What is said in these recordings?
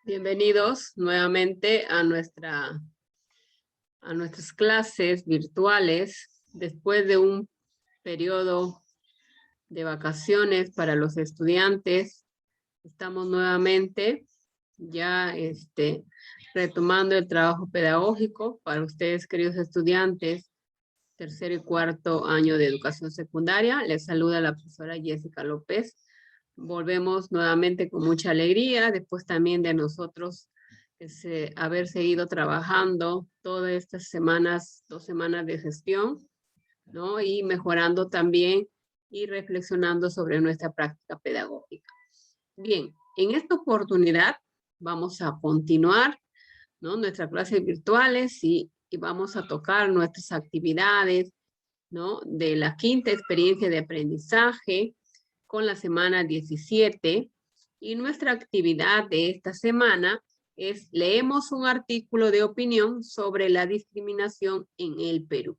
Bienvenidos nuevamente a nuestras clases virtuales después de un periodo de vacaciones para los estudiantes. Estamos nuevamente ya retomando el trabajo pedagógico para ustedes, queridos estudiantes, tercero y cuarto año de educación secundaria. Les saluda la profesora Jessica López. Volvemos nuevamente con mucha alegría, después también de nosotros haber seguido trabajando todas estas semanas, 2 semanas de gestión, ¿no? Y mejorando también y reflexionando sobre nuestra práctica pedagógica. Bien, en esta oportunidad vamos a continuar, ¿no? Nuestras clases virtuales y vamos a tocar nuestras actividades, ¿no? De la quinta experiencia de aprendizaje, con la semana 17, y nuestra actividad de esta semana es leemos un artículo de opinión sobre la discriminación en el Perú.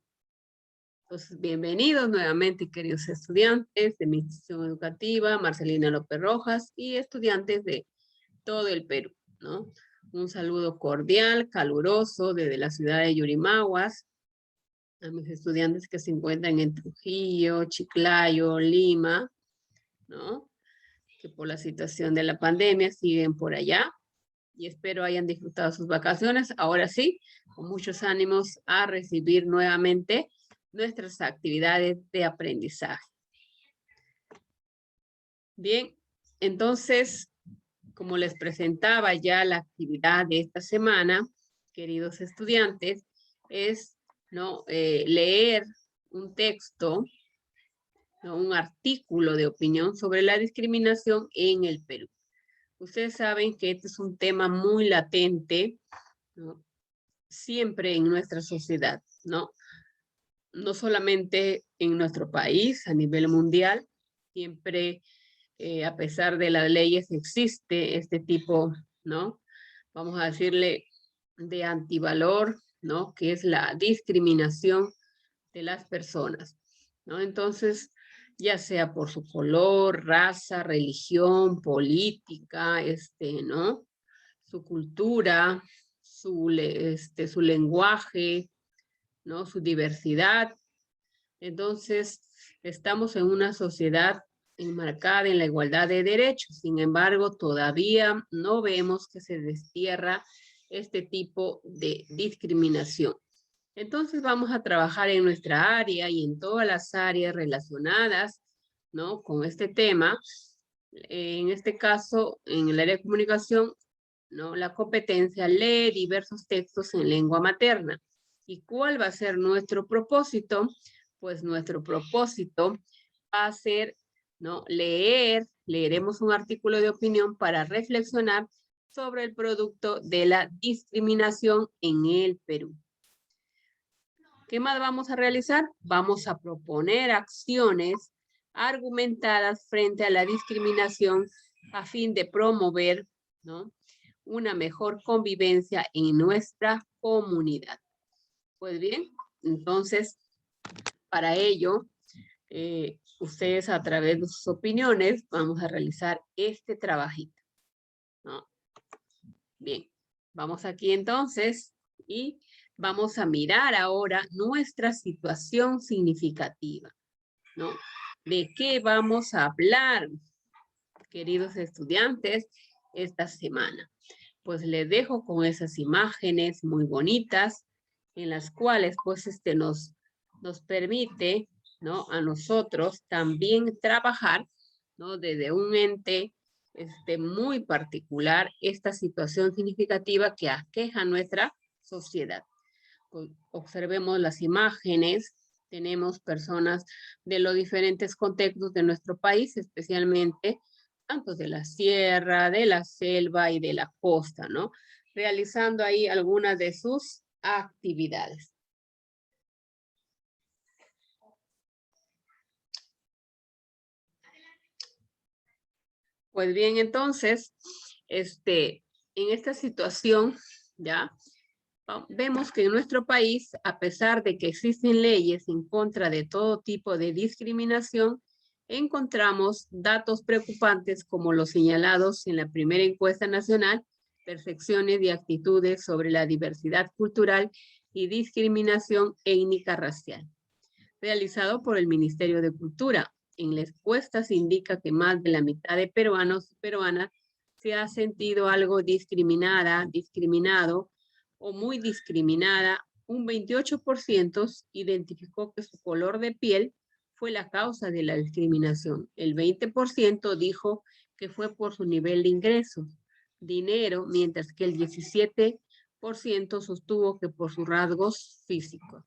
Entonces, bienvenidos nuevamente, queridos estudiantes de mi institución educativa, Marcelina López Rojas, y estudiantes de todo el Perú, ¿no? Un saludo cordial, caluroso, desde la ciudad de Yurimaguas, a mis estudiantes que se encuentran en Trujillo, Chiclayo, Lima, ¿no? Que por la situación de la pandemia siguen por allá, y espero hayan disfrutado sus vacaciones. Ahora sí, con muchos ánimos a recibir nuevamente nuestras actividades de aprendizaje. Bien, entonces, como les presentaba ya la actividad de esta semana, queridos estudiantes, es leer un texto, un artículo de opinión sobre la discriminación en el Perú. Ustedes saben que este es un tema muy latente, ¿no? Siempre en nuestra sociedad, ¿no? No solamente en nuestro país, a nivel mundial, siempre, a pesar de las leyes, existe este tipo, ¿no? Vamos a decirle de antivalor, ¿no? Que es la discriminación de las personas, ¿no? Entonces, ya sea por su color, raza, religión, política, ¿no? Su cultura, su lenguaje, ¿no? Su diversidad. Entonces, estamos en una sociedad enmarcada en la igualdad de derechos. Sin embargo, todavía no vemos que se destierra este tipo de discriminación. Entonces vamos a trabajar en nuestra área y en todas las áreas relacionadas, ¿no? Con este tema. En este caso, en el área de comunicación, ¿no? La competencia lee diversos textos en lengua materna. ¿Y cuál va a ser nuestro propósito? Pues nuestro propósito va a ser, ¿no? Leeremos un artículo de opinión para reflexionar sobre el producto de la discriminación en el Perú. ¿Qué más vamos a realizar? Vamos a proponer acciones argumentadas frente a la discriminación a fin de promover, ¿no? Una mejor convivencia en nuestra comunidad. Pues bien, entonces, para ello, ustedes a través de sus opiniones vamos a realizar este trabajito, ¿no? Bien, vamos aquí entonces y vamos a mirar ahora nuestra situación significativa, ¿no? ¿De qué vamos a hablar, queridos estudiantes, esta semana? Pues les dejo con esas imágenes muy bonitas en las cuales pues nos permite, ¿no? A nosotros también trabajar, ¿no? Desde un ente muy particular esta situación significativa que aqueja nuestra sociedad. Pues, observemos las imágenes, tenemos personas de los diferentes contextos de nuestro país, especialmente tanto de la sierra, de la selva y de la costa, ¿no? Realizando ahí algunas de sus actividades. Pues bien, entonces, en esta situación, ¿ya? Vemos que en nuestro país, a pesar de que existen leyes en contra de todo tipo de discriminación, encontramos datos preocupantes como los señalados en la primera encuesta nacional percepciones y actitudes sobre la diversidad cultural y discriminación étnica racial, realizado por el Ministerio de Cultura. En la encuesta se indica que más de la mitad de peruanos y peruanas se ha sentido algo discriminada, discriminado o muy discriminada. Un 28% identificó que su color de piel fue la causa de la discriminación. El 20% dijo que fue por su nivel de ingresos, dinero, mientras que el 17% sostuvo que por sus rasgos físicos.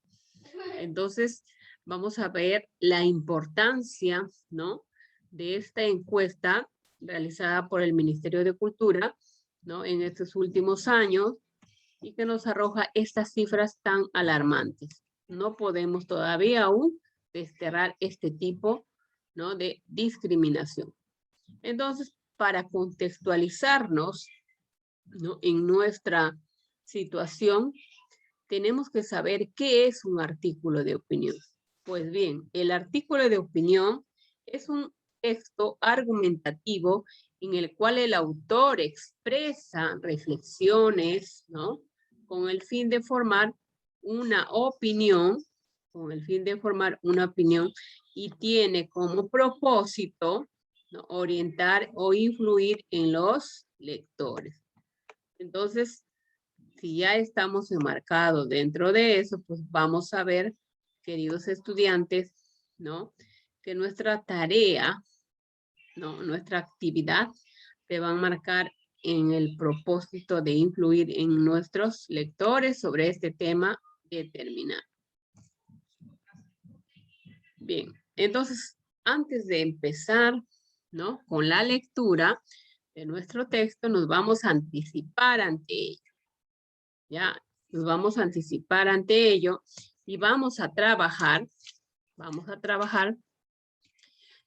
Entonces, vamos a ver la importancia, ¿no?, de esta encuesta realizada por el Ministerio de Cultura, ¿no?, en estos últimos años, y que nos arroja estas cifras tan alarmantes. No podemos todavía aún desterrar este tipo, ¿no?, de discriminación. Entonces, para contextualizarnos, ¿no?, en nuestra situación, tenemos que saber qué es un artículo de opinión. Pues bien, el artículo de opinión es un texto argumentativo en el cual el autor expresa reflexiones, ¿no?, con el fin de formar una opinión, y tiene como propósito, ¿no?, orientar o influir en los lectores. Entonces, si ya estamos enmarcados dentro de eso, pues vamos a ver, queridos estudiantes, ¿no?, que nuestra tarea, ¿no?, nuestra actividad se va a marcar en el propósito de influir en nuestros lectores sobre este tema determinado. Bien, entonces, antes de empezar, ¿no?, con la lectura de nuestro texto, nos vamos a anticipar ante ello. Ya, nos vamos a anticipar ante ello y vamos a trabajar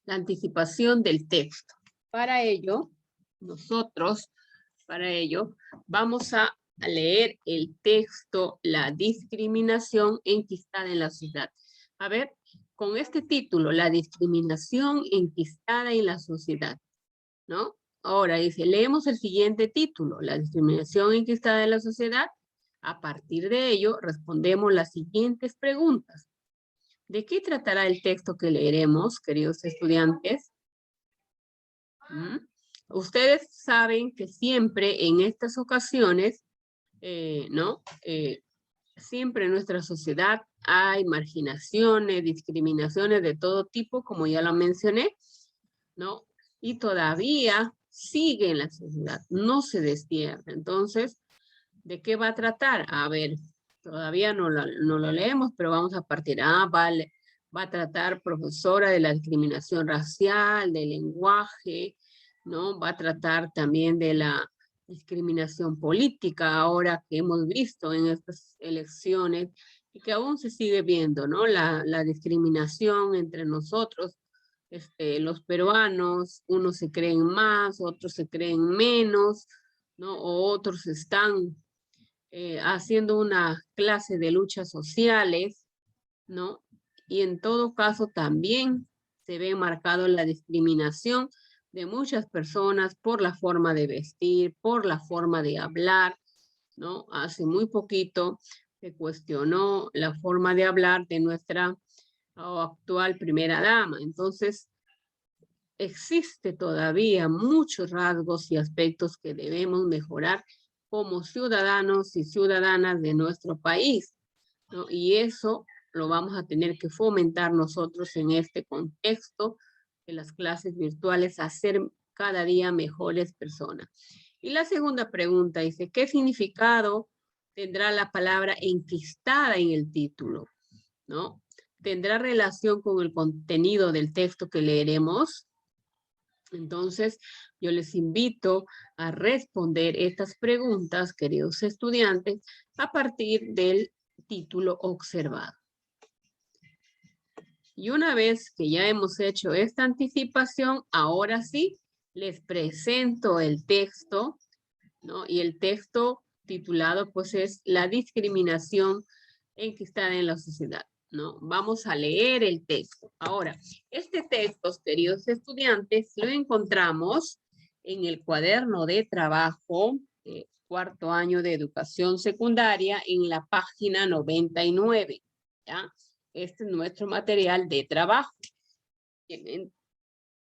la anticipación del texto. Para ello, vamos a leer el texto La discriminación enquistada en la sociedad. A ver, con este título, La discriminación enquistada en la sociedad, ¿no? Ahora dice, leemos el siguiente título, La discriminación enquistada en la sociedad. A partir de ello, respondemos las siguientes preguntas. ¿De qué tratará el texto que leeremos, queridos estudiantes? Ustedes saben que siempre en estas ocasiones, siempre en nuestra sociedad hay marginaciones, discriminaciones de todo tipo, como ya lo mencioné, ¿no? Y todavía sigue en la sociedad, no se destierra. Entonces, ¿de qué va a tratar? A ver, todavía no lo leemos, pero vamos a partir. Vale. Va a tratar, profesora, de la discriminación racial, del lenguaje, ¿no? Va a tratar también de la discriminación política, ahora que hemos visto en estas elecciones, y que aún se sigue viendo, ¿no? La discriminación entre nosotros, los peruanos, unos se creen más, otros se creen menos, ¿no? O otros están haciendo una clase de luchas sociales, ¿no? Y en todo caso también se ve marcado la discriminación de muchas personas por la forma de vestir, por la forma de hablar, ¿no? Hace muy poquito se cuestionó la forma de hablar de nuestra actual primera dama. Entonces, existe todavía muchos rasgos y aspectos que debemos mejorar como ciudadanos y ciudadanas de nuestro país, ¿no? Y eso lo vamos a tener que fomentar nosotros en este contexto de las clases virtuales, a ser cada día mejores personas. Y la segunda pregunta dice, ¿qué significado tendrá la palabra enquistada en el título? ¿No? ¿Tendrá relación con el contenido del texto que leeremos? Entonces, yo les invito a responder estas preguntas, queridos estudiantes, a partir del título observado. Y una vez que ya hemos hecho esta anticipación, ahora sí, les presento el texto, ¿no? Y el texto titulado, pues, es La discriminación enquistada en la sociedad, ¿no? Vamos a leer el texto. Ahora, este texto, queridos estudiantes, lo encontramos en el cuaderno de trabajo, cuarto año de educación secundaria en la página 99. ¿Ya? Este es nuestro material de trabajo.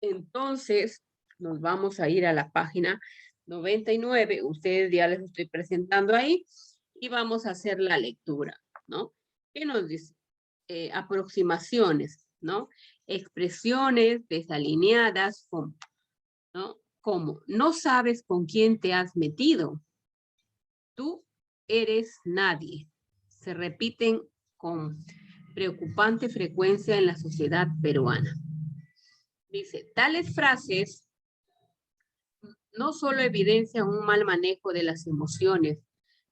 Entonces, nos vamos a ir a la página 99. Ustedes ya les estoy presentando ahí y vamos a hacer la lectura, ¿no? ¿Qué nos dice? Aproximaciones, ¿no? Expresiones desalineadas, ¿no? Como, no sabes con quién te has metido. Tú eres nadie. Se repiten con preocupante frecuencia en la sociedad peruana. Dice, tales frases no solo evidencian un mal manejo de las emociones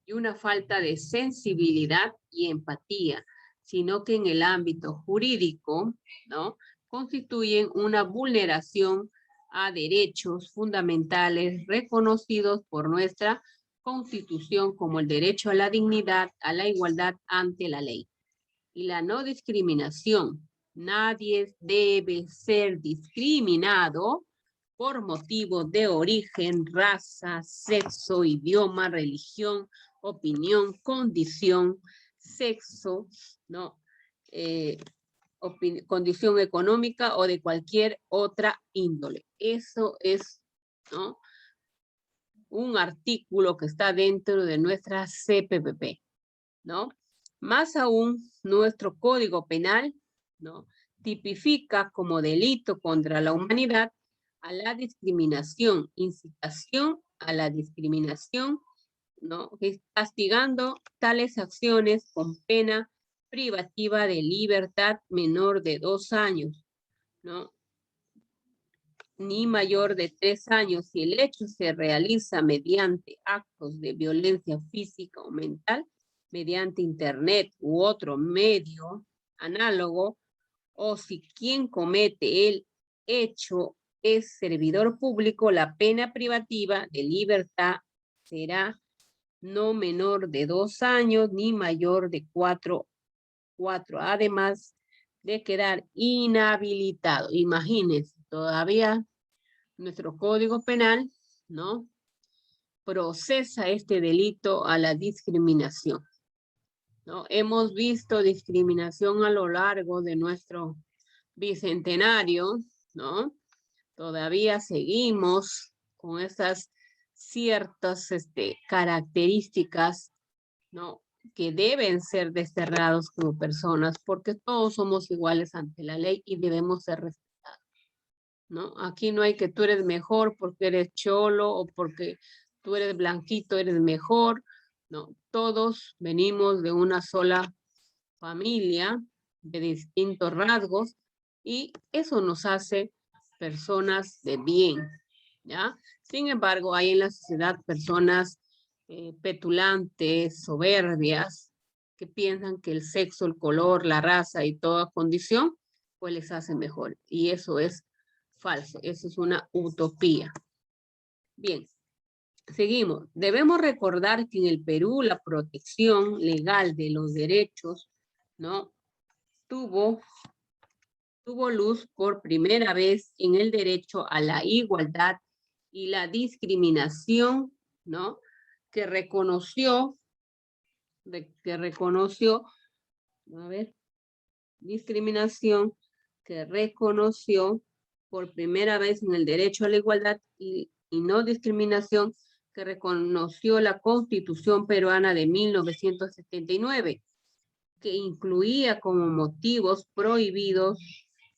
y una falta de sensibilidad y empatía, sino que en el ámbito jurídico, ¿no?, constituyen una vulneración a derechos fundamentales reconocidos por nuestra Constitución como el derecho a la dignidad, a la igualdad ante la ley y la no discriminación. Nadie debe ser discriminado por motivos de origen, raza, sexo, idioma, religión, opinión, condición, sexo, ¿no? Condición económica o de cualquier otra índole. Eso es, ¿no?, un artículo que está dentro de nuestra CPPP, ¿no? Más aún, nuestro Código Penal, ¿no?, tipifica como delito contra la humanidad a la discriminación, incitación a la discriminación, ¿no?, castigando tales acciones con pena privativa de libertad menor de 2 años, ¿no?, ni mayor de 3 años si el hecho se realiza mediante actos de violencia física o mental, mediante internet u otro medio análogo, o si quien comete el hecho es servidor público, la pena privativa de libertad será no menor de 2 años ni mayor de 4, además de quedar inhabilitado. Imagínense, todavía nuestro Código Penal, ¿no?, procesa este delito a la discriminación, ¿no? Hemos visto discriminación a lo largo de nuestro bicentenario, ¿no? Todavía seguimos con esas ciertas características, ¿no?, que deben ser desterrados como personas, porque todos somos iguales ante la ley y debemos ser respetados, ¿no? Aquí no hay que tú eres mejor porque eres cholo o porque tú eres blanquito, eres mejor. No, todos venimos de una sola familia de distintos rasgos y eso nos hace personas de bien, ¿ya? Sin embargo, hay en la sociedad personas petulantes, soberbias, que piensan que el sexo, el color, la raza y toda condición, pues les hace mejor. Y eso es falso, eso es una utopía. Bien, seguimos. Debemos recordar que en el Perú la protección legal de los derechos, ¿no?, tuvo luz por primera vez en el derecho a la igualdad y la discriminación, ¿no?, que reconoció, discriminación que reconoció por primera vez en el derecho a la igualdad y no discriminación que reconoció la Constitución peruana de 1979, que incluía como motivos prohibidos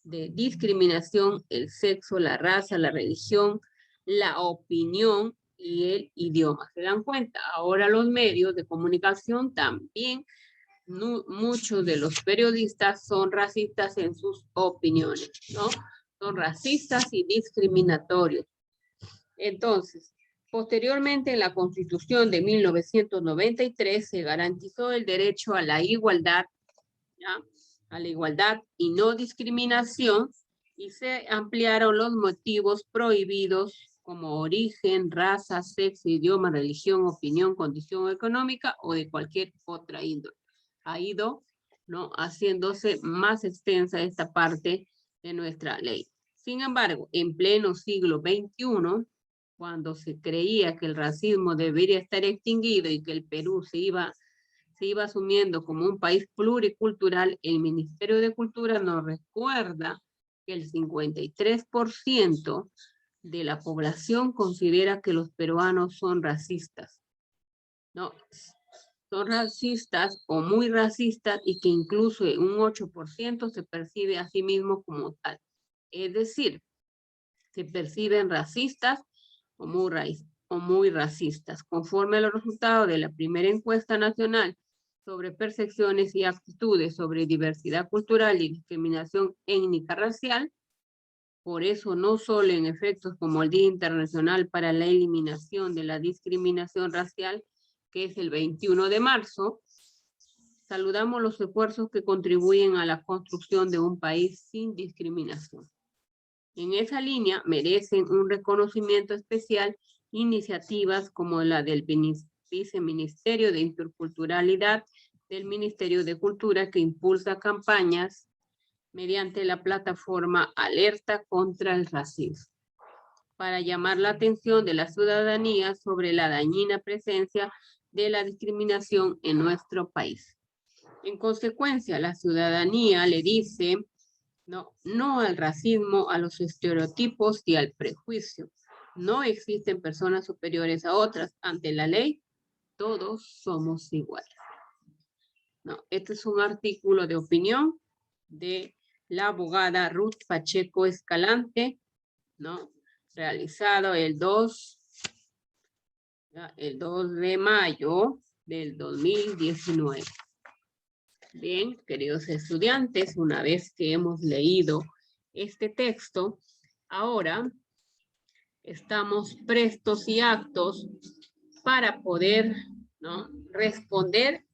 de discriminación el sexo, la raza, la religión, la opinión y el idioma. ¿Se dan cuenta? Ahora los medios de comunicación también, muchos de los periodistas son racistas en sus opiniones, ¿no? Son racistas y discriminatorios. Entonces, posteriormente en la Constitución de 1993 se garantizó el derecho a la igualdad, ¿ya?, a la igualdad y no discriminación, y se ampliaron los motivos prohibidos como origen, raza, sexo, idioma, religión, opinión, condición económica o de cualquier otra índole. Ha ido, ¿no?, haciéndose más extensa esta parte de nuestra ley. Sin embargo, en pleno siglo XXI, cuando se creía que el racismo debería estar extinguido y que el Perú se iba asumiendo como un país pluricultural, el Ministerio de Cultura nos recuerda que el 53% de la población considera que los peruanos son racistas. No, son racistas o muy racistas y que incluso un 8% se percibe a sí mismo como tal. Es decir, se perciben racistas o muy racistas. Conforme a los resultados de la primera encuesta nacional sobre percepciones y actitudes sobre diversidad cultural y discriminación étnica racial, por eso no solo en efectos como el Día Internacional para la Eliminación de la Discriminación Racial, que es el 21 de marzo, saludamos los esfuerzos que contribuyen a la construcción de un país sin discriminación. En esa línea merecen un reconocimiento especial iniciativas como la del Viceministerio de Interculturalidad del Ministerio de Cultura, que impulsa campañas mediante la plataforma Alerta contra el Racismo, para llamar la atención de la ciudadanía sobre la dañina presencia de la discriminación en nuestro país. En consecuencia, la ciudadanía le dice no al racismo, a los estereotipos y al prejuicio. No existen personas superiores a otras. Ante la ley, todos somos iguales. No, este es un artículo de opinión de la abogada Ruth Pacheco Escalante, ¿no? Realizado el 2 de mayo del 2019. Bien, queridos estudiantes, una vez que hemos leído este texto, ahora estamos prestos y aptos para poder, ¿no?, responder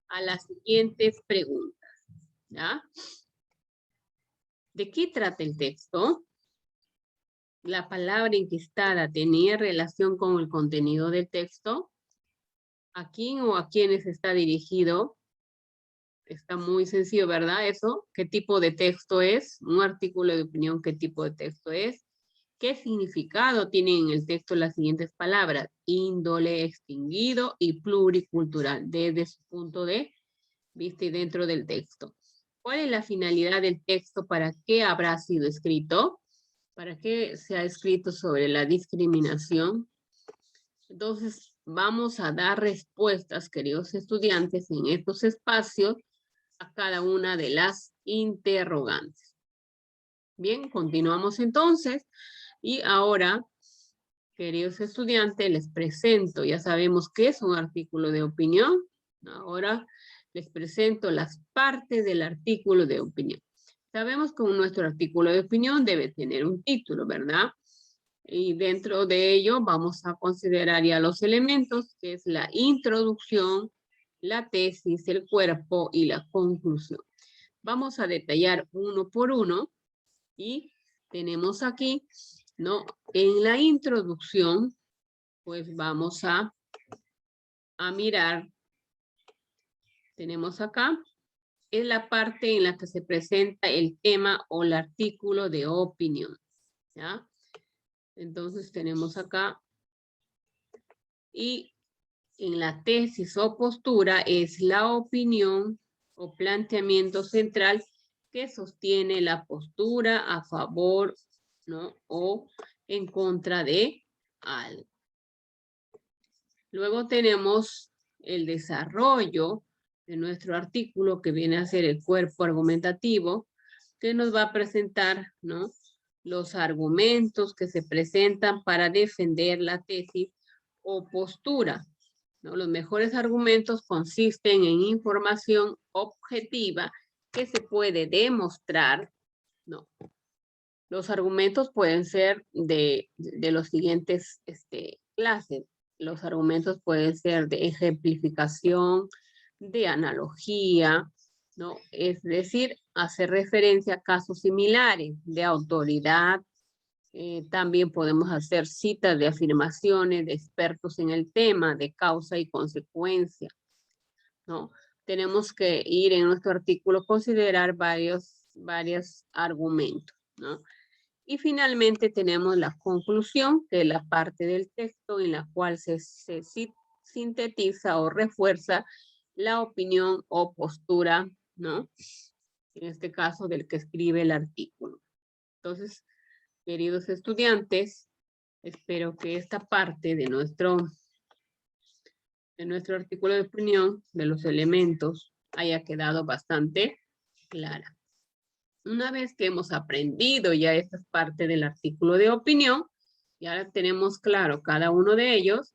a las siguientes preguntas, ¿ya? ¿De qué trata el texto? ¿La palabra enquistada tenía relación con el contenido del texto? ¿A quién o a quiénes está dirigido? Está muy sencillo, ¿verdad? Eso, ¿qué tipo de texto es? Un artículo de opinión, ¿qué tipo de texto es? ¿Qué significado tienen en el texto las siguientes palabras? Índole, extinguido y pluricultural, desde su punto de vista y dentro del texto. ¿Cuál es la finalidad del texto? ¿Para qué habrá sido escrito? ¿Para qué se ha escrito sobre la discriminación? Entonces, vamos a dar respuestas, queridos estudiantes, en estos espacios a cada una de las interrogantes. Bien, continuamos entonces. Y ahora, queridos estudiantes, les presento, ya sabemos qué es un artículo de opinión. Ahora les presento las partes del artículo de opinión. Sabemos que nuestro artículo de opinión debe tener un título, ¿verdad? Y dentro de ello vamos a considerar ya los elementos, que es la introducción, la tesis, el cuerpo y la conclusión. Vamos a detallar uno por uno y tenemos aquí, ¿no? En la introducción, pues vamos a mirar, tenemos acá, es la parte en la que se presenta el tema o el artículo de opinión, ¿ya? Entonces tenemos acá, y en la tesis o postura es la opinión o planteamiento central que sostiene la postura a favor, ¿no?, o en contra de algo. Luego tenemos el desarrollo de nuestro artículo, que viene a ser el cuerpo argumentativo, que nos va a presentar, ¿no?, los argumentos que se presentan para defender la tesis o postura, ¿no? Los mejores argumentos consisten en información objetiva que se puede demostrar, ¿no? Los argumentos pueden ser de los siguientes clases. Los argumentos pueden ser de ejemplificación, de analogía, ¿no? Es decir, hacer referencia a casos similares de autoridad. También podemos hacer citas de afirmaciones de expertos en el tema, de causa y consecuencia, ¿no? Tenemos que ir en nuestro artículo considerar varios argumentos, ¿no? Y finalmente tenemos la conclusión, que es la parte del texto en la cual se sintetiza o refuerza la opinión o postura, ¿no? En este caso del que escribe el artículo. Entonces, queridos estudiantes, espero que esta parte de nuestro artículo de opinión, de los elementos, haya quedado bastante clara. Una vez que hemos aprendido ya esta parte del artículo de opinión, ya tenemos claro cada uno de ellos,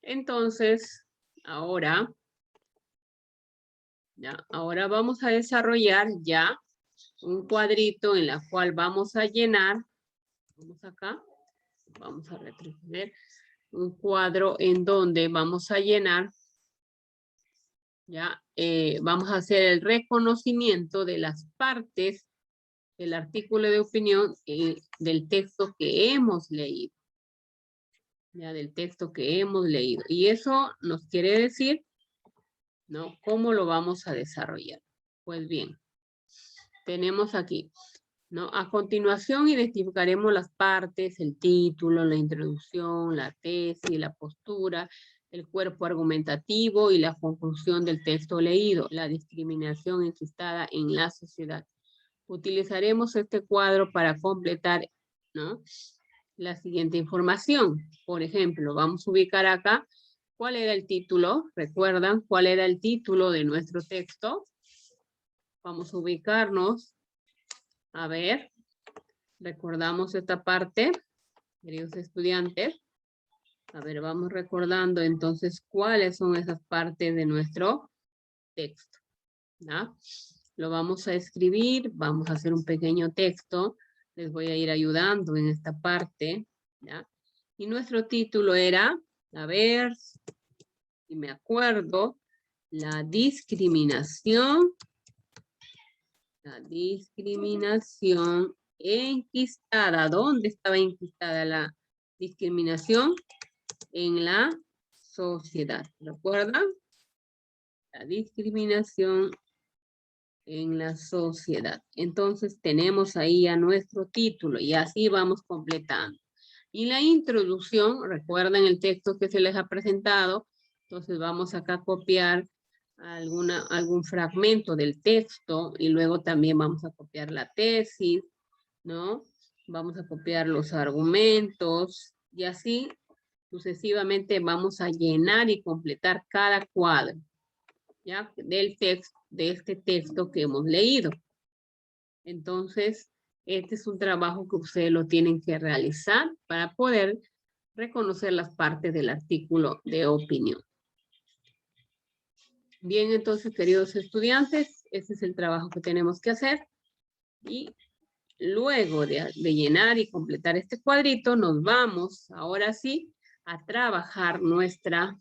entonces ahora vamos a desarrollar ya un cuadrito en la cual vamos a llenar, vamos acá, vamos a retroceder, un cuadro en donde vamos a llenar, ya, vamos a hacer el reconocimiento de las partes del artículo de opinión del texto que hemos leído. Ya, del texto que hemos leído. Y eso nos quiere decir, ¿no? ¿Cómo lo vamos a desarrollar? Pues bien, tenemos aquí, ¿no? A continuación identificaremos las partes, el título, la introducción, la tesis, la postura, el cuerpo argumentativo y la conclusión del texto leído, la discriminación enquistada en la sociedad. Utilizaremos este cuadro para completar, ¿no?, la siguiente información. Por ejemplo, vamos a ubicar acá cuál era el título. ¿Recuerdan cuál era el título de nuestro texto? Vamos a ubicarnos. A ver, recordamos esta parte, queridos estudiantes. A ver, vamos recordando entonces cuáles son esas partes de nuestro texto, ¿no? Lo vamos a escribir, vamos a hacer un pequeño texto, les voy a ir ayudando en esta parte, ¿ya? Y nuestro título era, a ver, si me acuerdo, la discriminación enquistada. ¿Dónde estaba enquistada la discriminación? En la sociedad, ¿recuerdan? La discriminación en la sociedad. Entonces tenemos ahí a nuestro título y así vamos completando. Y la introducción, recuerden el texto que se les ha presentado, entonces vamos acá a copiar algún fragmento del texto y luego también vamos a copiar la tesis, ¿no? Vamos a copiar los argumentos y así sucesivamente vamos a llenar y completar cada cuadro, ¿ya? Del texto, de este texto que hemos leído. Entonces, este es un trabajo que ustedes lo tienen que realizar para poder reconocer las partes del artículo de opinión. Bien, entonces, queridos estudiantes, ese es el trabajo que tenemos que hacer. Y luego de llenar y completar este cuadrito, nos vamos, ahora sí, a trabajar nuestra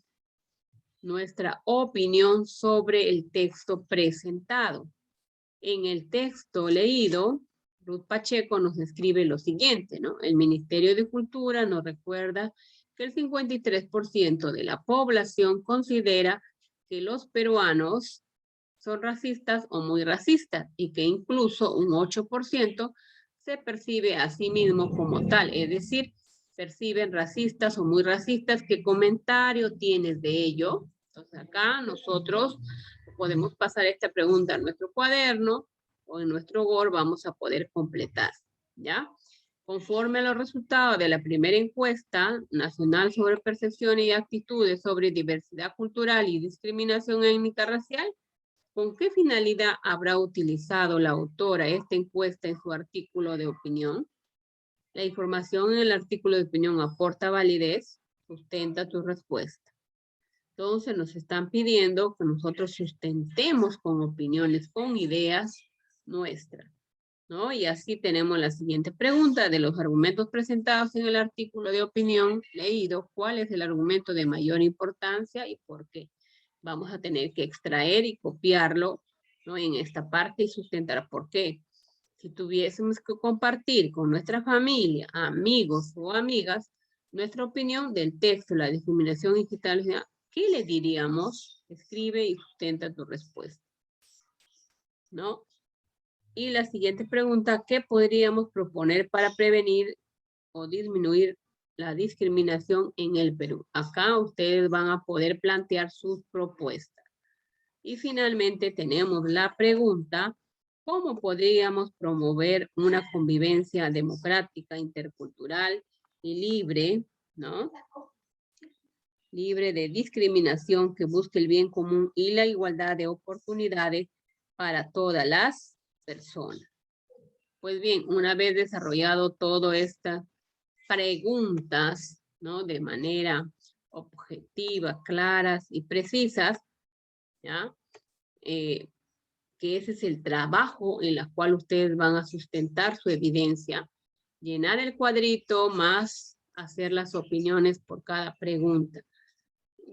opinión sobre el texto presentado. En el texto leído, Ruth Pacheco nos escribe lo siguiente, ¿no? El Ministerio de Cultura nos recuerda que el 53% de la población considera que los peruanos son racistas o muy racistas y que incluso un 8% se percibe a sí mismo como tal, es decir, perciben racistas o muy racistas. ¿Qué comentario tienes de ello? Entonces acá nosotros podemos pasar esta pregunta en nuestro cuaderno o en nuestro Word, vamos a poder completar, ¿ya? Conforme a los resultados de la primera encuesta nacional sobre percepción y actitudes sobre diversidad cultural y discriminación étnica racial, ¿con qué finalidad habrá utilizado la autora esta encuesta en su artículo de opinión? La información en el artículo de opinión aporta validez, sustenta tu respuesta. Entonces nos están pidiendo que nosotros sustentemos con opiniones, con ideas nuestras, ¿no? Y así tenemos la siguiente pregunta: de los argumentos presentados en el artículo de opinión leído, ¿cuál es el argumento de mayor importancia y por qué? Vamos a tener que extraer y copiarlo, ¿no?, en esta parte y sustentar por qué. Si tuviésemos que compartir con nuestra familia, amigos o amigas nuestra opinión del texto, la discriminación institucional, ¿qué le diríamos? Escribe y sustenta tu respuesta, ¿no? Y la siguiente pregunta, ¿qué podríamos proponer para prevenir o disminuir la discriminación en el Perú? Acá ustedes van a poder plantear sus propuestas. Y finalmente tenemos la pregunta, ¿cómo podríamos promover una convivencia democrática, intercultural y libre, ¿no? Libre de discriminación que busque el bien común y la igualdad de oportunidades para todas las personas? Pues bien, una vez desarrollado todas estas preguntas, ¿no? De manera objetiva, claras y precisas, ¿ya? Que ese es el trabajo en el cual ustedes van a sustentar su evidencia. Llenar el cuadrito más hacer las opiniones por cada pregunta.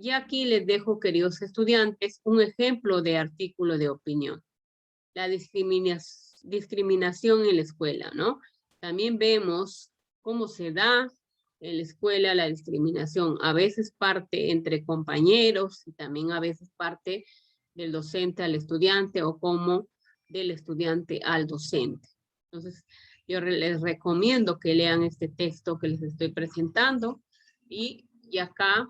Y aquí les dejo, queridos estudiantes, un ejemplo de artículo de opinión. La discriminación en la escuela, ¿no? También vemos cómo se da en la escuela la discriminación. A veces parte entre compañeros y también a veces parte del docente al estudiante o como del estudiante al docente. Entonces, yo les recomiendo que lean este texto que les estoy presentando y acá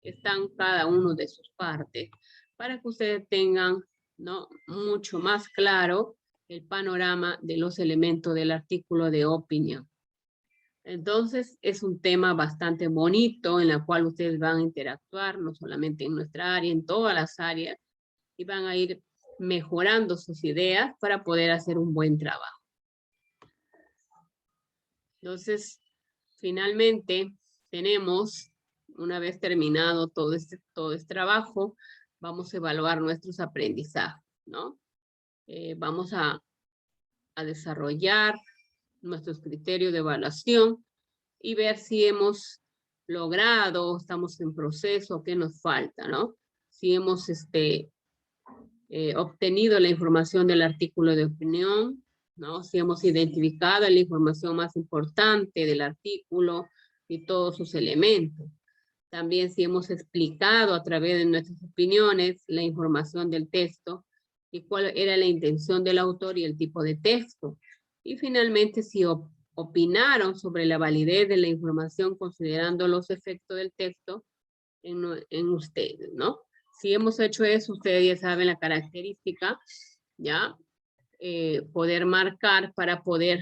están cada uno de sus partes para que ustedes tengan, ¿no? Mucho más claro el panorama de los elementos del artículo de opinión. Entonces, es un tema bastante bonito en el cual ustedes van a interactuar, no solamente en nuestra área, en todas las áreas, y van a ir mejorando sus ideas para poder hacer un buen trabajo. Entonces, finalmente, tenemos, una vez terminado todo este trabajo, vamos a evaluar nuestros aprendizajes, ¿no? Vamos a desarrollar nuestros criterios de evaluación y ver si hemos logrado, estamos en proceso, qué nos falta, ¿no? Si hemos obtenido la información del artículo de opinión, ¿no? Si hemos identificado la información más importante del artículo y todos sus elementos. También si hemos explicado a través de nuestras opiniones la información del texto y cuál era la intención del autor y el tipo de texto. Y finalmente si opinaron sobre la validez de la información considerando los efectos del texto en ustedes, ¿no? Si hemos hecho eso, ustedes ya saben la característica, ¿ya? Poder marcar para poder,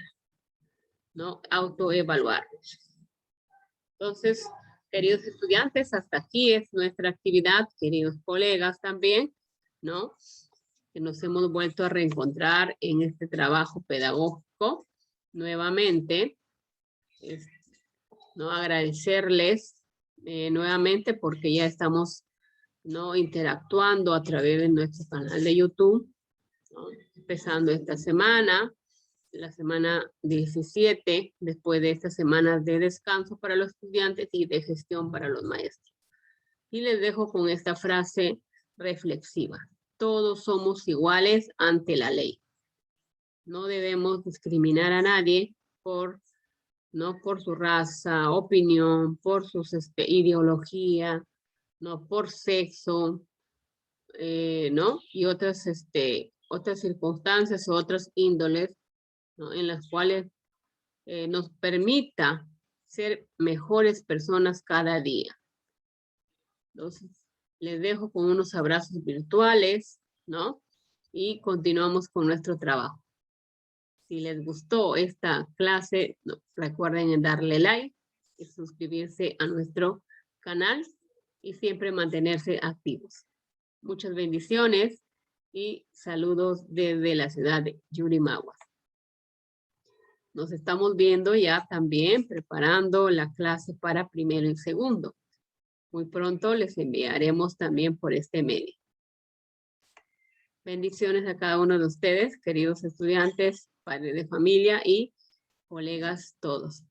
¿no? Autoevaluar. Entonces, queridos estudiantes, hasta aquí es nuestra actividad, queridos colegas también, ¿no? Que nos hemos vuelto a reencontrar en este trabajo pedagógico nuevamente, ¿no? Agradecerles nuevamente porque ya estamos, ¿no? Interactuando a través de nuestro canal de YouTube, ¿no? Empezando esta semana, la semana 17, después de estas semanas de descanso para los estudiantes y de gestión para los maestros. Y les dejo con esta frase reflexiva. Todos somos iguales ante la ley. No debemos discriminar a nadie no por su raza, opinión, por su ideología, no por sexo, ¿no? Y otras circunstancias o otras índoles, ¿no? En las cuales nos permita ser mejores personas cada día. Entonces, les dejo con unos abrazos virtuales, ¿no? Y continuamos con nuestro trabajo. Si les gustó esta clase, no, recuerden darle like y suscribirse a nuestro canal y siempre mantenerse activos. Muchas bendiciones y saludos desde la ciudad de Yurimaguas. Nos estamos viendo ya también preparando la clase para primero y segundo. Muy pronto les enviaremos también por este medio. Bendiciones a cada uno de ustedes, queridos estudiantes, padres de familia y colegas todos.